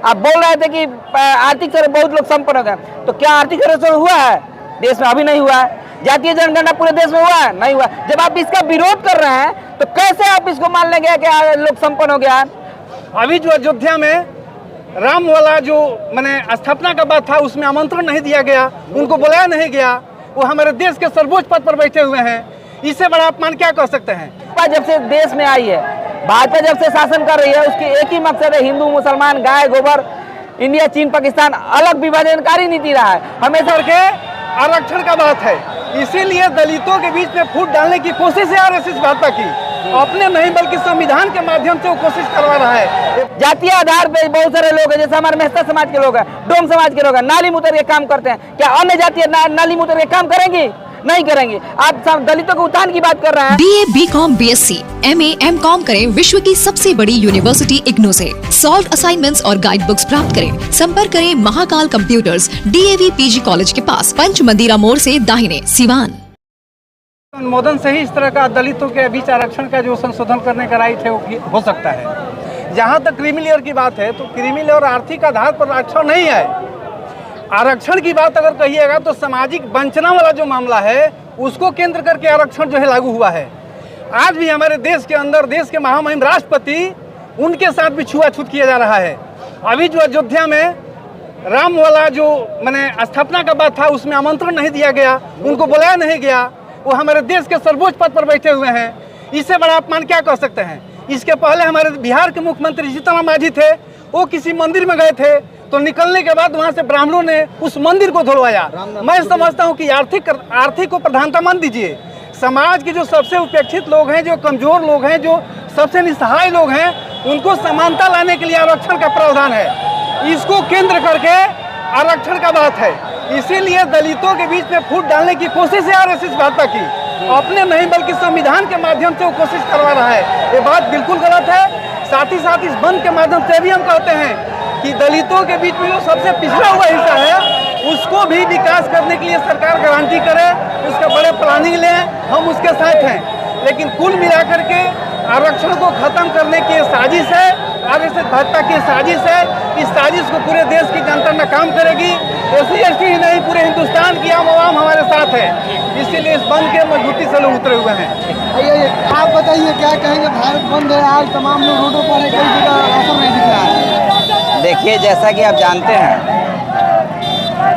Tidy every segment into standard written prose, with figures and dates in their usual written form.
आप बोल रहे थे कि आर्थिक सर्वे बहुत लोग संपन्न हो गए, तो क्या आर्थिक सर्वेक्षण हुआ है देश में? अभी नहीं हुआ है। जातीय जनगणना पूरे देश में हुआ है? नहीं हुआ। जब आप इसका विरोध कर रहे हैं तो कैसे आप इसको मान लेंगे कि लोग संपन्न हो गया? अभी जो अयोध्या में राम वाला जो मैंने स्थापना का बात था, उसमें आमंत्रण नहीं दिया गया, उनको बुलाया नहीं गया। वो हमारे देश के सर्वोच्च पद पर बैठे हुए हैं, इससे बड़ा अपमान क्या कर सकते हैं? जब से देश में आई है, भाजपा जब से शासन कर रही है, उसकी एक ही मकसद है, हिंदू मुसलमान, गाय गोबर, इंडिया चीन पाकिस्तान, अलग विभाजनकारी नीति रहा है हमेशा। के आरक्षण का बात है, इसीलिए दलितों के बीच में फूट डालने की कोशिश है आरएसएस भाजपा की। अपने नहीं बल्कि संविधान के माध्यम से वो कोशिश करवा रहा है। जातीय आधार पे बहुत सारे लोग हैं, जैसे हमारे मेहता समाज के लोग हैं, डोम समाज के लोग हैं, नाली मुतर के काम करते हैं। क्या अन्य जातीय नाली मुतर के काम करेंगी? नहीं करेंगे। आप दलितों के उत्थान की बात कर रहे हैं। BA, BCom, BSc, MA, MCom करें विश्व की सबसे बड़ी यूनिवर्सिटी इग्नू से। सॉल्व असाइनमेंट्स और गाइड बुक्स प्राप्त करें। संपर्क करें Mahakal computers, DAV PG college के पास, पंच मंदिरा मोड़ से दाहिने, सिवान। अनुमोदन से ही इस तरह का दलितों के बीच आरक्षण का जो संशोधन करने का राइट है वो हो सकता है। जहाँ तक क्रीमी लेयर की बात है, तो क्रीमी लेयर आर्थिक आधार पर आरक्षण नहीं है। आरक्षण की बात अगर कहिएगा तो सामाजिक वंचना वाला जो मामला है उसको केंद्र करके आरक्षण जो है लागू हुआ है। आज भी हमारे देश के अंदर देश के महामहिम राष्ट्रपति, उनके साथ भी छुआछूत किया जा रहा है। अभी जो अयोध्या में राम वाला जो मैंने स्थापना का बात था, उसमें आमंत्रण नहीं दिया गया, उनको बुलाया नहीं गया। वो हमारे देश के सर्वोच्च पद पर बैठे हुए हैं, इससे बड़ा अपमान क्या कर सकते हैं? इसके पहले हमारे बिहार के मुख्यमंत्री जीतन मांझी थे, वो किसी मंदिर में गए थे, तो निकलने के बाद वहां से ब्राह्मणों ने उस मंदिर को धुलवाया। मैं समझता हूं कि आर्थिक को प्रधानता मान दीजिए। समाज के जो सबसे उपेक्षित लोग हैं, जो कमजोर लोग हैं, जो सबसे निसहाय लोग हैं, उनको समानता लाने के लिए आरक्षण का प्रावधान है। इसको केंद्र करके आरक्षण का बात है, इसीलिए दलितों के बीच में फूट डालने की कोशिश है आरएसएस भाजपा की। अपने नहीं बल्कि संविधान के माध्यम से वो कोशिश करवा रहा है। ये बात बिल्कुल गलत है। साथ ही साथ इस बंद के माध्यम से भी हम कहते हैं कि दलितों के बीच में जो सबसे पिछड़ा हुआ हिस्सा है, उसको भी विकास करने के लिए सरकार गारंटी करे, उसके बड़े प्लानिंग लें, हम उसके साथ हैं। लेकिन कुल मिलाकर के आरक्षण को खत्म करने की साजिश है, आरएसएस भाजपा की साजिश है। इस साजिश को पूरे देश की जनता नाकाम करेगी। SC/ST ही नहीं, पूरे हिंदुस्तान की आम आवाम हमारे साथ है, इसीलिए इस बंद के मजबूती से लोग उतरे हुए हैं। आप बताइए क्या कहेंगे? भारत बंद है, आज तमाम लोग रोडों पर है, कई जगह असर नहीं दिख रहा है। देखिए, जैसा कि आप जानते हैं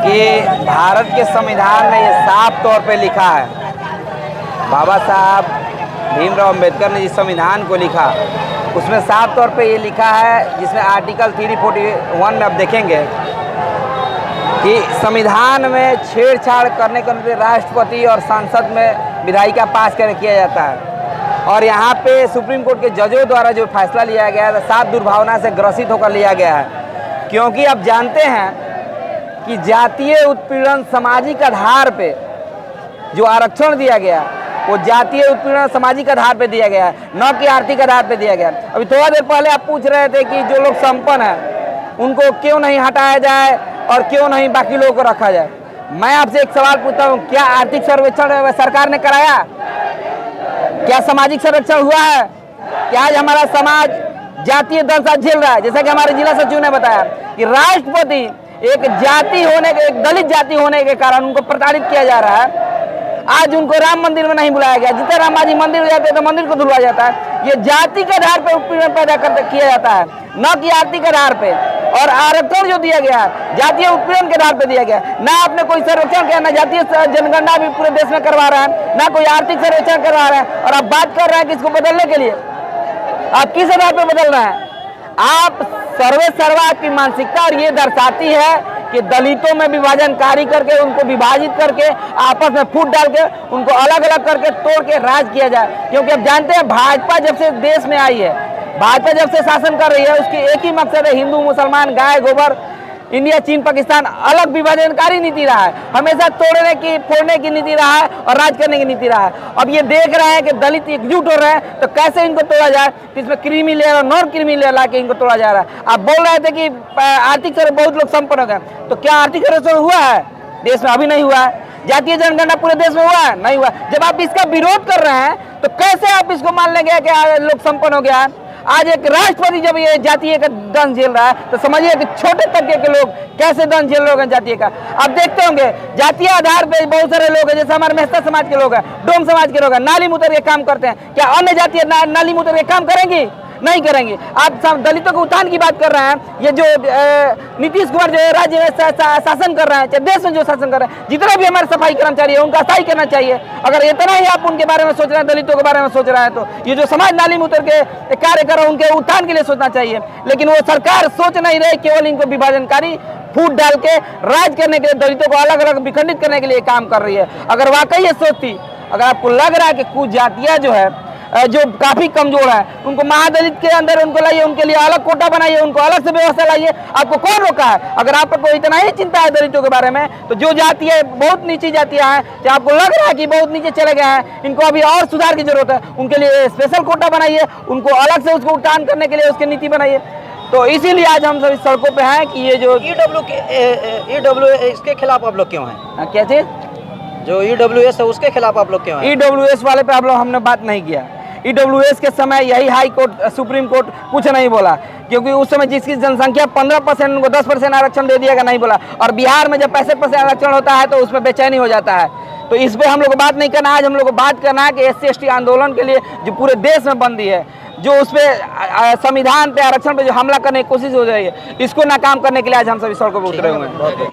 कि भारत के संविधान में ये साफ तौर पे लिखा है, बाबा साहब भीमराव अंबेडकर ने जिस संविधान को लिखा, उसमें साफ तौर पे ये लिखा है, जिसमें आर्टिकल 341 में आप देखेंगे कि संविधान में छेड़छाड़ करने के लिए राष्ट्रपति और संसद में विधायिका पास कर किया जाता है। और यहाँ पे सुप्रीम कोर्ट के जजों द्वारा जो फैसला लिया गया है, साफ दुर्भावना से ग्रसित होकर लिया गया है। क्योंकि आप जानते हैं कि जातीय उत्पीड़न सामाजिक आधार पे जो आरक्षण दिया गया, वो जातीय उत्पीड़न सामाजिक आधार पे दिया गया है, न कि आर्थिक आधार पे दिया गया। अभी थोड़ा देर पहले आप पूछ रहे थे कि जो लोग संपन्न हैं उनको क्यों नहीं हटाया जाए और क्यों नहीं बाकी लोगों को रखा जाए। मैं आपसे एक सवाल पूछता हूँ, क्या आर्थिक सर्वेक्षण सरकार ने कराया? क्या सामाजिक सर्वेक्षण हुआ है? क्या आज हमारा समाज जातीय दंश झेल रहा है? जैसा कि हमारे जिला सचिव ने बताया कि राष्ट्रपति एक जाति होने के, एक दलित जाति होने के कारण उनको प्रताड़ित किया जा रहा है। आज उनको राम मंदिर में नहीं बुलाया गया। जितने राम जी मंदिर जाते हैं तो मंदिर को धुलवाया जाता है। ये जाति के आधार पर उत्पीड़न पैदा किया जाता है, न कि आर्थिक आधार पे। और आरक्षण जो दिया गया है जातीय उत्पीड़न के आधार पर दिया गया। ना आपने कोई सर्वेक्षण किया, ना जातीय जनगणना भी पूरे देश में करवा रहा है, ना कोई आर्थिक सर्वेक्षण करवा रहा है। और आप बात कर रहे हैं कि इसको बदलने के लिए, आप किस आधार पर बदल रहे हैं? आप सर्वे सर्वा की मानसिकता और ये दर्शाती है कि दलितों में विभाजनकारी करके, उनको विभाजित करके, आपस में फूट डाल के, उनको अलग अलग करके तोड़ के राज किया जाए। क्योंकि अब जानते हैं भाजपा जब से देश में आई है, भाजपा जब से शासन कर रही है, उसकी एक ही मकसद है, हिंदू मुसलमान, गाय गोबर, इंडिया चीन पाकिस्तान, अलग विभाजनकारी नीति रहा है। हमेशा तोड़ने की, फोड़ने की नीति रहा है और राज करने की नीति रहा है। अब ये देख रहे हैं कि दलित एकजुट हो रहे हैं, तो कैसे इनको तोड़ा जाए? इसमें क्रीमी लेयर और नॉन क्रीमी लेयर ला के इनको तोड़ा जा रहा है। आप बोल रहे थे कि आर्थिक सर्वे बहुत लोग संपन्न हो गए, तो क्या आर्थिक सर्वेक्षण हुआ है देश में? अभी नहीं हुआ है। जातीय जनगणना पूरे देश में हुआ है? नहीं हुआ। जब आप इसका विरोध कर रहे हैं तो कैसे आप इसको मान लेंगे कि लोग संपन्न हो गया? आज एक राष्ट्रपति जब ये जातीय का दंश झेल रहा है तो समझिए कि छोटे तबके के लोग कैसे दंश झेल रहे हैं जातीय का। आप देखते होंगे जातीय आधार पे बहुत सारे लोग हैं, जैसे हमारे मेहता समाज के लोग हैं, डोम समाज के लोग हैं, नाली मुतर के काम करते हैं। क्या अन्य जातीय नाली मुतर के काम करेंगी? नहीं करेंगे। आप दलितों के उत्थान की बात कर रहे हैं, ये जो नीतीश कुमार जो राज्य में शासन कर रहे हैं, चाहे देश में जो शासन कर रहे हैं, जितने भी हमारे सफाई कर्मचारी है उनका स्थायी करना चाहिए। अगर इतना ही आप उनके बारे में सोच रहे हैं, दलितों के बारे में सोच रहे हैं, तो ये जो समाज नाली में उतर के कार्य कर रहे हैं उनके उत्थान के लिए सोचना चाहिए। लेकिन वो सरकार सोच नहीं रही, केवल इनको विभाजनकारी फूट डाल के राज करने के लिए, दलितों को अलग अलग विखंडित करने के लिए काम कर रही है। अगर वाकई ये सोचती, अगर आपको लग रहा है कि कुछ जातियाँ जो है जो काफी कमजोर है, उनको महादलित के अंदर उनको लाइए, उनके लिए अलग कोटा बनाइए, उनको अलग से व्यवस्था लाइए। आपको कौन रोका है? अगर आपको इतना ही चिंता है दलितों के बारे में, तो जो जाति है बहुत नीची जातियां हैं, जो आपको लग रहा है कि बहुत नीचे चले गए हैं, इनको अभी और सुधार की जरूरत है, उनके लिए स्पेशल कोटा बनाइए, उनको अलग से उसको उत्थान करने के लिए उसकी नीति बनाइए। तो इसीलिए आज हम सभी सड़कों पे हैं कि ये जो ईडब्ल्यू इसके खिलाफ आप लोग क्यों हैं? क्या चीज जो ईडब्ल्यूएस है उसके खिलाफ आप लोग क्यों हैं? ईडब्ल्यूएस वाले पे आप लोग हमने बात नहीं किया। ईडब्ल्यूएस के समय यही हाई कोर्ट, सुप्रीम कोर्ट कुछ नहीं बोला, क्योंकि उस समय जिसकी जनसंख्या 15% उनको 10% आरक्षण दे दिया, नहीं बोला। और बिहार में जब 65% आरक्षण होता है तो उसमें बेचैनी हो जाता है। तो इस पे हम लोग को बात नहीं करना, आज हम लोग को बात करना है कि SC/ST आंदोलन के लिए जो पूरे देश में बंदी है, जो उस पे संविधान पे, आरक्षण पे जो हमला करने की कोशिश हो रही है, इसको नाकाम करने के लिए आज हम सभी सड़कों पर उतरे हुए हैं।